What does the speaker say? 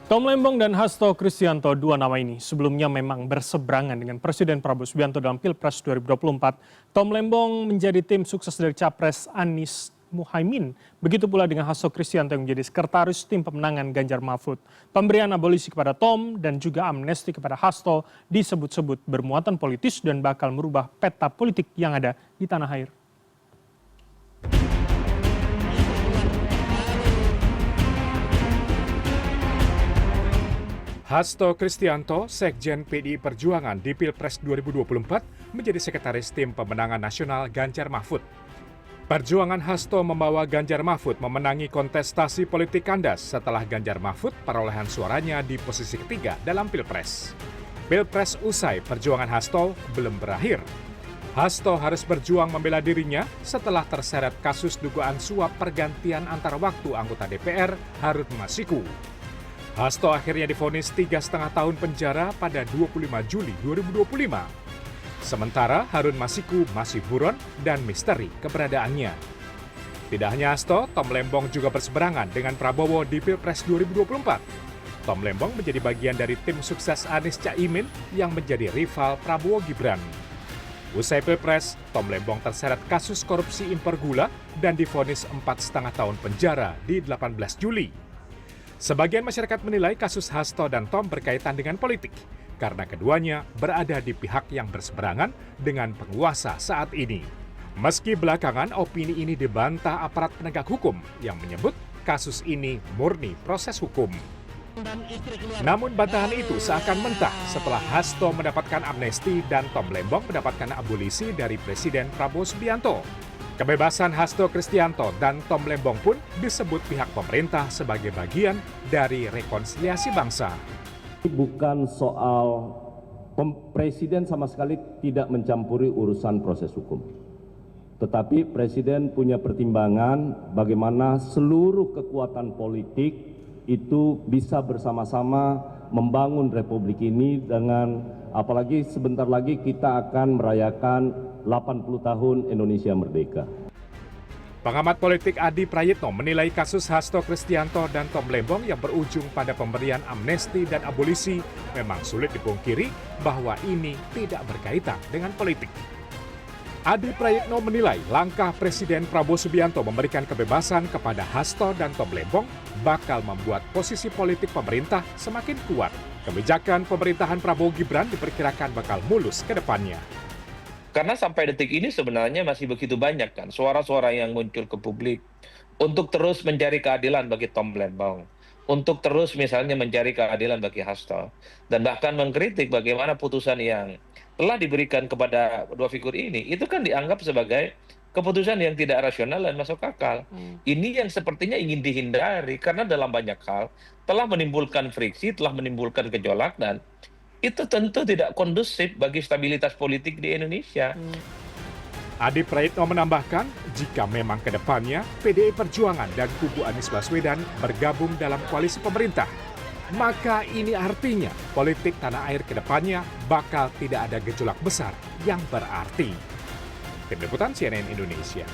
Tom Lembong dan Hasto Kristianto, dua nama ini sebelumnya memang berseberangan dengan Presiden Prabowo Subianto dalam Pilpres 2024. Tom Lembong menjadi tim sukses dari Capres Anies Muhaimin. Begitu pula dengan Hasto Kristianto yang menjadi sekretaris tim pemenangan Ganjar Mahfud. Pemberian abolisi kepada Tom dan juga amnesti kepada Hasto disebut-sebut bermuatan politis dan bakal merubah peta politik yang ada di tanah air. Hasto Kristianto, Sekjen PDI Perjuangan di Pilpres 2024, menjadi sekretaris tim pemenangan nasional Ganjar Mahfud. Perjuangan Hasto membawa Ganjar Mahfud memenangi kontestasi politik kandas setelah Ganjar Mahfud perolehan suaranya di posisi ketiga dalam Pilpres. Pilpres usai, perjuangan Hasto belum berakhir. Hasto harus berjuang membela dirinya setelah terseret kasus dugaan suap pergantian antar waktu anggota DPR Harun Masiku. Hasto akhirnya divonis 3,5 tahun penjara pada 25 Juli 2025. Sementara Harun Masiku masih buron dan misteri keberadaannya. Tidak hanya Hasto, Tom Lembong juga berseberangan dengan Prabowo di Pilpres 2024. Tom Lembong menjadi bagian dari tim sukses Anies Caimin yang menjadi rival Prabowo Gibran. Usai Pilpres, Tom Lembong terseret kasus korupsi impor gula dan divonis 4,5 tahun penjara di 18 Juli. Sebagian masyarakat menilai kasus Hasto dan Tom berkaitan dengan politik karena keduanya berada di pihak yang berseberangan dengan penguasa saat ini. Meski belakangan opini ini dibantah aparat penegak hukum yang menyebut kasus ini murni proses hukum. Namun bantahan itu seakan mentah setelah Hasto mendapatkan amnesti dan Tom Lembong mendapatkan abolisi dari Presiden Prabowo Subianto. Kebebasan Hasto Kristianto dan Tom Lembong pun disebut pihak pemerintah sebagai bagian dari rekonsiliasi bangsa. Bukan soal presiden sama sekali tidak mencampuri urusan proses hukum. Tetapi presiden punya pertimbangan bagaimana seluruh kekuatan politik itu bisa bersama-sama membangun republik ini dengan apalagi sebentar lagi kita akan merayakan 80 tahun Indonesia merdeka. Pengamat politik Adi Prayitno menilai kasus Hasto Kristianto dan Tom Lembong yang berujung pada pemberian amnesti dan abolisi memang sulit dipungkiri bahwa ini tidak berkaitan dengan politik. Adi Prayitno menilai langkah Presiden Prabowo Subianto memberikan kebebasan kepada Hasto dan Tom Lembong bakal membuat posisi politik pemerintah semakin kuat. Kebijakan pemerintahan Prabowo Gibran diperkirakan bakal mulus ke depannya. Karena sampai detik ini sebenarnya masih begitu banyak kan suara-suara yang muncul ke publik untuk terus mencari keadilan bagi Tom Lembong, untuk terus misalnya mencari keadilan bagi Hasto, dan bahkan mengkritik bagaimana putusan yang telah diberikan kepada dua figur ini, itu kan dianggap sebagai keputusan yang tidak rasional dan masuk akal. Ini yang sepertinya ingin dihindari karena dalam banyak hal telah menimbulkan friksi, telah menimbulkan gejolak, dan itu tentu tidak kondusif bagi stabilitas politik di Indonesia. Adi Prayitno menambahkan, jika memang ke depannya PDI Perjuangan dan kubu Anies Baswedan bergabung dalam koalisi pemerintah, maka ini artinya politik tanah air ke depannya bakal tidak ada gejolak besar yang berarti. Tim Liputan CNN Indonesia.